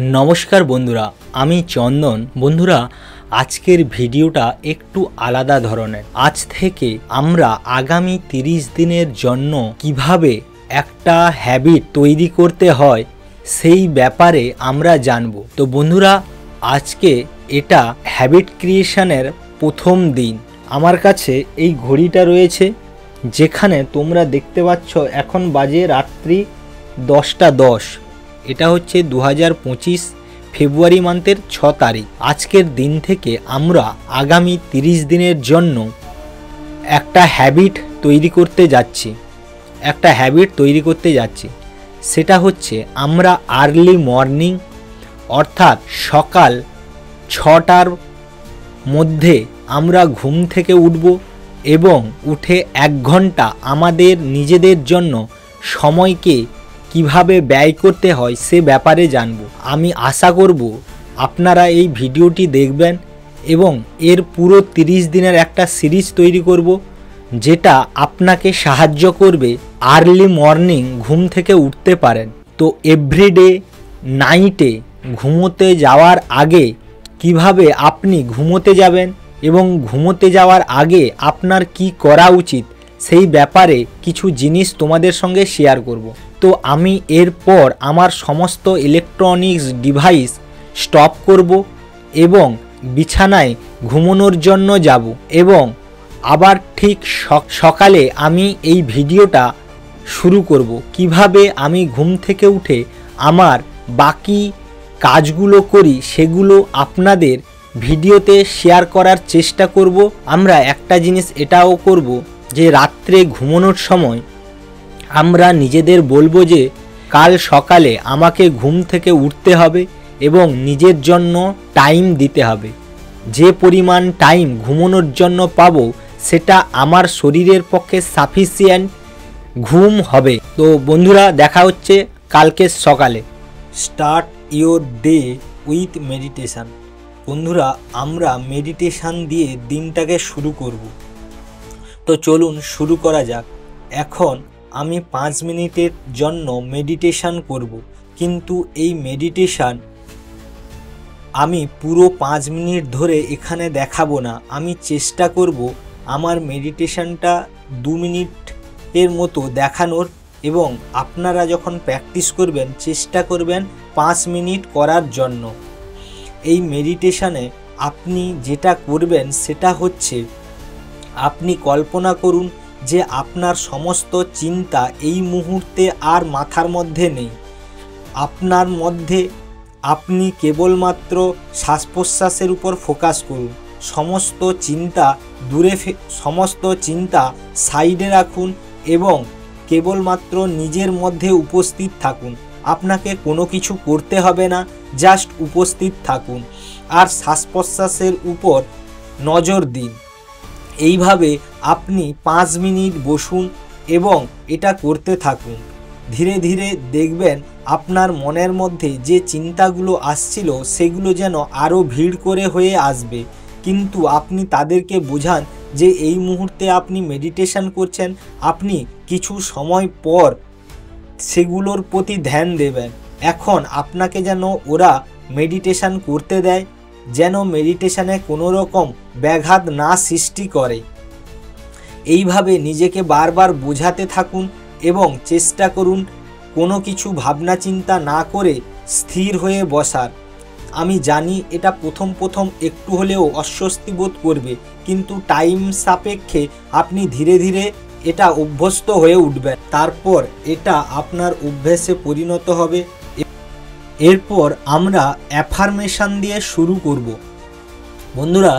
नमस्कार बंधुरा आमी चंदन। बंधुरा आजकेर भिडियोटा एकटू आलादा धरनेर। आज थेके आमरा आगामी 30 दिनेर जन्नो किभाबे एकटा हैबिट तैरी करते हय सेई ब्यापारे आमरा जानबो। तो बंधुरा आजके एटा हैबिट क्रिएशनेर प्रथम दिन। आमार काछे एई घड़िटा रयेछे जेखाने तोमरा देखते पाচ্ছ এখন বাজে রাত্রি 10টা 10। এটা হচ্ছে 2025 ফেব্রুয়ারি মান্থের 6 তারিখ। আজকের দিন থেকে আমরা আগামী 30 দিনের জন্য একটা হ্যাবিট তৈরি করতে যাচ্ছি। সেটা হচ্ছে আমরা আর্লি মর্নিং অর্থাৎ সকাল 6টার মধ্যে আমরা ঘুম থেকে উঠব এবং উঠে 1 ঘন্টা আমাদের নিজেদের জন্য সময়কে কিভাবে ব্যয় করতে হয় সে ব্যাপারে জানব। আমি আশা করব আপনারা এই ভিডিওটি দেখবেন এবং এর পুরো 30 দিনের একটা সিরিজ তৈরি করব যেটা আপনাকে সাহায্য করবে আর্লি মর্নিং ঘুম থেকে উঠতে পারেন। তো এভরিডে নাইটে ঘুমোতে যাওয়ার আগে কিভাবে আপনি ঘুমোতে যাবেন এবং ঘুমোতে যাওয়ার আগে আপনার কি করা উচিত সেই ব্যাপারে কিছু জিনিস তোমাদের সঙ্গে শেয়ার করব। তো আমি এরপর আমার সমস্ত ইলেকট্রনিক্স ডিভাইস স্টপ করব এবং বিছানায় ঘুমানোর জন্য যাব এবং আবার ঠিক সকালে আমি এই ভিডিওটা শুরু করব কিভাবে আমি ঘুম থেকে উঠে আমার বাকি কাজগুলো করি সেগুলো আপনাদের ভিডিওতে শেয়ার করার চেষ্টা করব। আমরা একটা জিনিস এটাও করব যে রাত্রে ঘুমানোর সময় আমরা নিজেদের বলবো যে কাল সকালে আমাকে ঘুম থেকে উঠতে হবে এবং নিজের জন্য টাইম দিতে হবে। যে পরিমাণ টাইম ঘুমানোর জন্য পাবো সেটা আমার শরীরের পক্ষে সাফিসিয়েন্ট ঘুম হবে। তো বন্ধুরা দেখা হচ্ছে কালকে সকালে। Start your day with meditation. বন্ধুরা আমরা মেডিটেশান দিয়ে দিনটাকে শুরু করব। তো চলুন শুরু করা যাক। এখন আমি 5 মিনিটের জন্য মেডিটেশান করব, কিন্তু এই মেডিটেশান আমি পুরো 5 মিনিট ধরে এখানে দেখাবো না। আমি চেষ্টা করব আমার মেডিটেশানটা 2 মিনিটের মতো দেখানোর এবং আপনারা যখন প্র্যাকটিস করবেন চেষ্টা করবেন 5 মিনিট করার জন্য। এই মেডিটেশানে আপনি যেটা করবেন সেটা হচ্ছে আপনি কল্পনা করুন যে আপনার সমস্ত চিন্তা এই মুহূর্তে আর মাথার মধ্যে নেই। আপনার মধ্যে আপনি কেবলমাত্র শ্বাস প্রশ্বাসের উপর ফোকাস করুন। সমস্ত চিন্তা সাইডে রাখুন এবং কেবলমাত্র নিজের মধ্যে উপস্থিত থাকুন। আপনাকে কোনো কিছু করতে হবে না, জাস্ট উপস্থিত থাকুন আর শ্বাস প্রশ্বাসের উপর নজর দিন। এইভাবে আপনি 5 মিনিট বসুন এবং এটা করতে থাকুন। ধীরে ধীরে দেখবেন আপনার মনের মধ্যে যে চিন্তাগুলো আসছিল সেগুলো যেন আরও ভিড় করে হয়ে আসবে, কিন্তু আপনি তাদেরকে বোঝান যে এই মুহূর্তে আপনি মেডিটেশন করছেন, আপনি কিছু সময় পর সেগুলোর প্রতি ধ্যান দেবেন। এখন আপনাকে যেন ওরা মেডিটেশন করতে দেয়, যেন মেডিটেশনে কোনো রকম ব্যাঘাত না সৃষ্টি করে। এইভাবে নিজেকে বারবার বোঝাতে থাকুন এবং চেষ্টা করুন কোনো কিছু ভাবনা চিন্তা না করে স্থির হয়ে বসার। আমি জানি এটা প্রথম একটু হলেও অস্বস্তি বোধ করবে, কিন্তু টাইম সাপেক্ষে আপনি ধীরে ধীরে এটা অভ্যস্ত হয়ে উঠবেন। তারপর এটা আপনার অভ্যাসে পরিণত হবে। এরপর আমরা অ্যাফার্মেশন দিয়ে শুরু করব। বন্ধুরা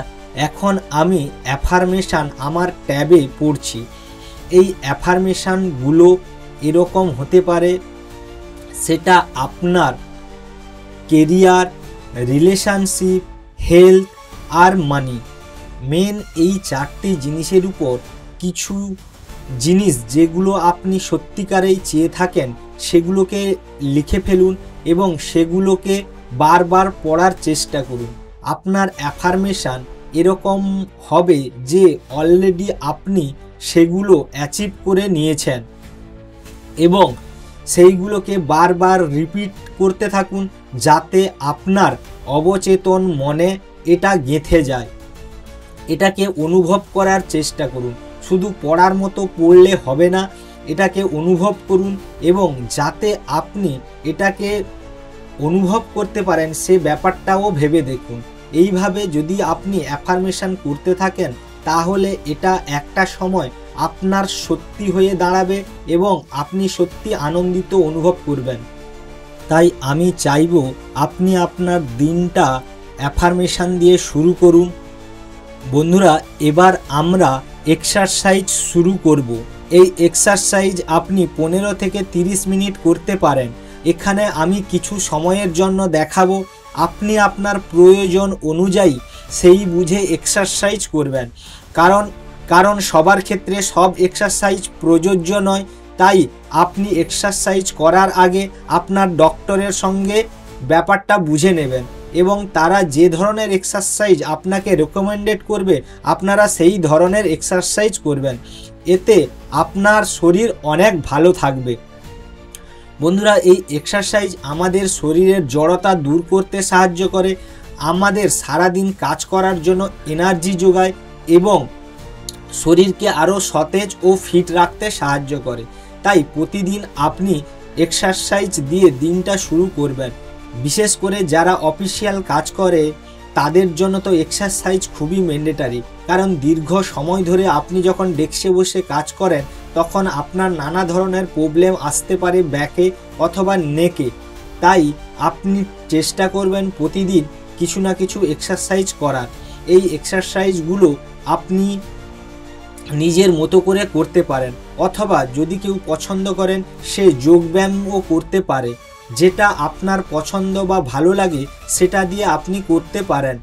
এখন আমি অ্যাফার্মেশন আমার ট্যাবে পড়ছি। এই অ্যাফার্মেশনগুলো এরকম হতে পারে, সেটা আপনার কেরিয়ার, রিলেশনশিপ, হেলথ আর মানি। মেন এই 4টি জিনিসের উপর কিছু জিনিস যেগুলো আপনি সত্যিকারেই চেয়ে থাকেন সেগুলোকে লিখে ফেলুন এবং সেগুলোকে বারবার পড়ার চেষ্টা করুন। আপনার অ্যাফার্মেশন এরকম হবে যে অলরেডি আপনি সেগুলো অ্যাচিভ করে নিয়েছেন এবং সেইগুলোকে বারবার রিপিট করতে থাকুন যাতে আপনার অবচেতন মনে এটা গেঁথে যায়। এটাকে অনুভব করার চেষ্টা করুন। শুধু পড়ার মতো পড়লে হবে না, এটাকে অনুভব করুন এবং যাতে আপনি এটাকে অনুভব করতে পারেন সে ব্যাপারটাও ভেবে দেখুন। এইভাবে যদি আপনি অ্যাফার্মেশন করতে থাকেন তাহলে এটা একটা সময় আপনার সত্যি হয়ে দাঁড়াবে এবং আপনি সত্যি আনন্দিত অনুভব করবেন। তাই আমি চাইব আপনি আপনার দিনটা অ্যাফার্মেশন দিয়ে শুরু করুন। বন্ধুরা, এবার আমরা এক্সারসাইজ শুরু করব। এই এক্সারসাইজ আপনি 15 থেকে 30 মিনিট করতে পারেন। এখানে আমি কিছু সময়ের জন্য দেখাবো, আপনি আপনার প্রয়োজন অনুযায়ী সেই বুঝে এক্সারসাইজ করবেন। কারণ সবার ক্ষেত্রে সব এক্সারসাইজ প্রযোজ্য নয়। তাই আপনি এক্সারসাইজ করার আগে আপনার ডক্টরের সঙ্গে ব্যাপারটা বুঝে নেবেন এবং তারা যে ধরনের এক্সারসাইজ আপনাকে রেকমেন্ডেড করবে আপনারা সেই ধরনের এক্সারসাইজ করবেন। এতে আপনার শরীর অনেক ভালো থাকবে। বন্ধুরা, এই এক্সারসাইজ আমাদের শরীরের জড়তা দূর করতে সাহায্য করে, আমাদের সারাদিন কাজ করার জন্য এনার্জি যোগায় এবং শরীরকে আরও সতেজ ও ফিট রাখতে সাহায্য করে। তাই প্রতিদিন আপনি এক্সারসাইজ দিয়ে দিনটা শুরু করবেন। বিশেষ করে যারা অফিসিয়াল কাজ করে তাদের জন্য তো এক্সারসাইজ খুবই ম্যান্ডেটারি, কারণ দীর্ঘ সময় ধরে আপনি যখন ডেস্কে বসে কাজ করেন তখন আপনার নানা ধরনের প্রবলেম আসতে পারে ব্যাকে অথবা নেকে। তাই আপনি চেষ্টা করবেন প্রতিদিন কিছু না কিছু এক্সারসাইজ করার। এই এক্সারসাইজগুলো আপনি নিজের মতো করে করতে পারেন অথবা যদি কেউ পছন্দ করেন সে যোগব্যায়ামও করতে পারে। যেটা আপনার পছন্দ বা ভালো লাগে সেটা দিয়ে আপনি করতে পারেন।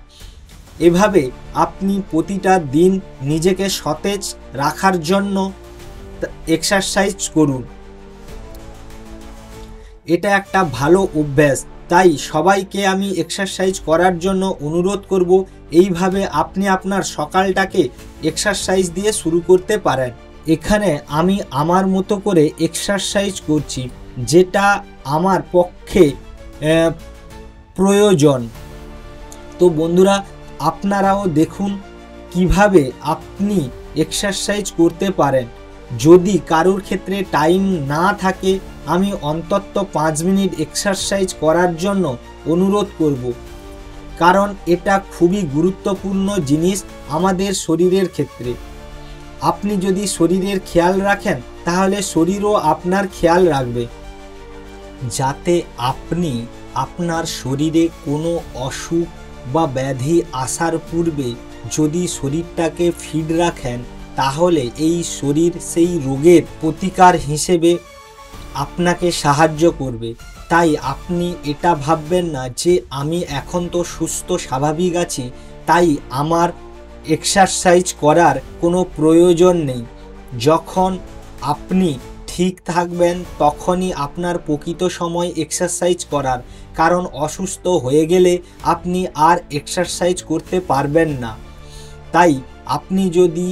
এভাবে আপনি প্রতিটা দিন নিজেকে সতেজ রাখার জন্য এক্সারসাইজ করুন। এটা একটা ভালো অভ্যাস, তাই সবাইকে আমি এক্সারসাইজ করার জন্য অনুরোধ করব। এইভাবে আপনি আপনার সকালটাকে এক্সারসাইজ দিয়ে শুরু করতে পারেন। এখানে আমি আমার মতো করে এক্সারসাইজ করছি, যেটা আমার পক্ষে প্রয়োজন। তো বন্ধুরা, আপনারাও দেখুন কিভাবে আপনি এক্সারসাইজ করতে পারেন। যদি কারোর ক্ষেত্রে টাইম না থাকে আমি অন্তত 5 মিনিট এক্সারসাইজ করার জন্য অনুরোধ করব, কারণ এটা খুবই গুরুত্বপূর্ণ জিনিস আমাদের শরীরের ক্ষেত্রে। আপনি যদি শরীরের খেয়াল রাখেন তাহলে শরীরও আপনার খেয়াল রাখবে। যাতে আপনি আপনার শরীরে কোনো অসুখ বা ব্যাধি আসার পূর্বে যদি শরীরটাকে ফিট রাখেন তাহলে এই শরীর সেই রোগের প্রতিকার হিসেবে আপনাকে সাহায্য করবে। তাই আপনি এটা ভাববেন না যে আমি এখন তো সুস্থ স্বাভাবিক আছি তাই আমার এক্সারসাইজ করার কোনো প্রয়োজন নেই। যখন আপনি ঠিক থাকবেন তখনই আপনার প্রকৃত সময় এক্সারসাইজ করার, কারণ অসুস্থ হয়ে গেলে আপনি আর এক্সারসাইজ করতে পারবেন না। তাই আপনি যদি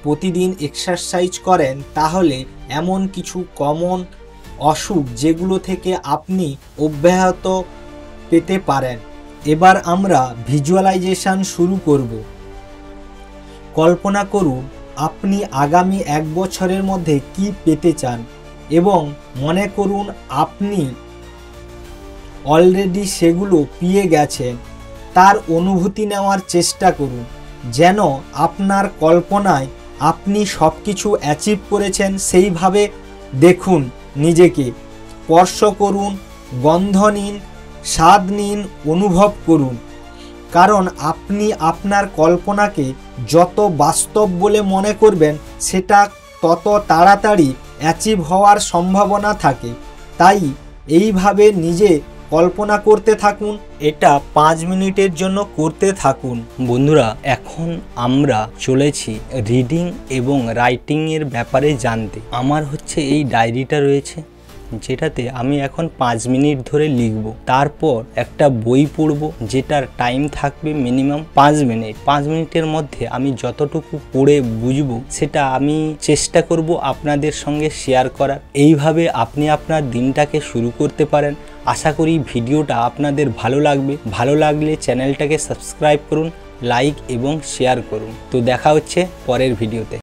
প্রতিদিন এক্সারসাইজ করেন তাহলে এমন কিছু কমন অসুখ যেগুলো থেকে আপনি অব্যাহত পেতে পারেন। এবার আমরা ভিজুয়ালাইজেশন শুরু করব। কল্পনা করুন আপনি আগামী 1 বছরের মধ্যে কি পেতে চান এবং মনে করুন আপনি অলরেডি সেগুলো পেয়ে গেছেন। তার অনুভূতি নেওয়ার চেষ্টা করুন যেন আপনার কল্পনায় আপনি সব কিছু অ্যাচিভ করেছেন। সেইভাবে দেখুন নিজেকে, স্পর্শ করুন, গন্ধ নিন, স্বাদ নিন, অনুভব করুন। কারণ আপনি আপনার কল্পনাকে যত বাস্তব বলে মনে করবেন সেটা তত তাড়াতাড়ি অ্যাচিভ হওয়ার সম্ভাবনা থাকে। তাই এইভাবে নিজে কল্পনা করতে থাকুন। এটা 5 মিনিটের জন্য করতে থাকুন। বন্ধুরা, এখন আমরা চলেছি রিডিং এবং রাইটিংয়ের ব্যাপারে জানতে। আমার হচ্ছে এই ডায়েরিটা রয়েছে, যেটাতে আমি এখন 5 মিনিট ধরে লিখব। তারপর একটা বই পড়ব যেটার টাইম থাকবে মিনিমাম 5 মিনিট। 5 মিনিটের মধ্যে আমি যতটুকু পড়ে বুঝবো সেটা আমি চেষ্টা করব আপনাদের সঙ্গে শেয়ার করার। এইভাবে আপনি আপনার দিনটাকে শুরু করতে পারেন। আশা করি ভিডিওটা আপনাদের ভালো লাগবে। ভালো লাগলে চ্যানেলটাকে সাবস্ক্রাইব করুন, লাইক এবং শেয়ার করুন। তো দেখা হচ্ছে পরের ভিডিওতে।